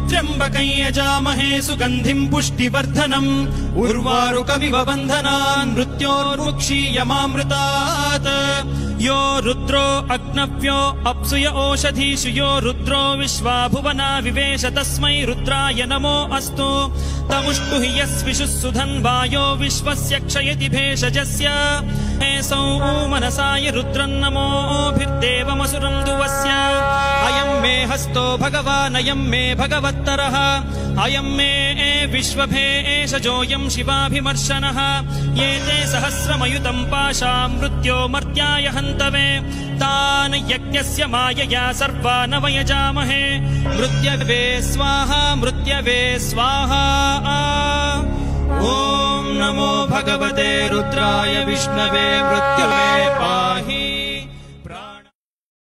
त्र्यम्बकं यजामहे सुगन्धिं पुष्टिवर्धनम् उर्वारुकमिव बन्धनान् मृत्योर्मुक्षीयमामृतात् यो रुद्रो अग्नव्यो अप्सुय ओषधीषु यो रुद्रो विश्वा भुवना विवेश तस्मै रुद्राय नमो अस्तु तमुष्टु हि यस्विषुः सुधन्वायो विश्वस्य क्षयति भेषजस्य एसौ मनसाय रुद्रन्नमोभिर्देवमसुरं दुवस्य अयं मे हस्तो भगवान् अयं मे भगवत्तरः अयं मे विश्वभेषजोऽयं शिवाभिमर्शनः ये ते सहस्रमयुतं पाशां मृत्यो मर्त्याय हन्तवे तान् यज्ञस्य मायया सर्वान् वयजामहे मृत्यवे स्वाहा मृत्यवे स्वाहा ॐ नमो भगवते रुद्राय विष्णवे मृत्यवे पाहि।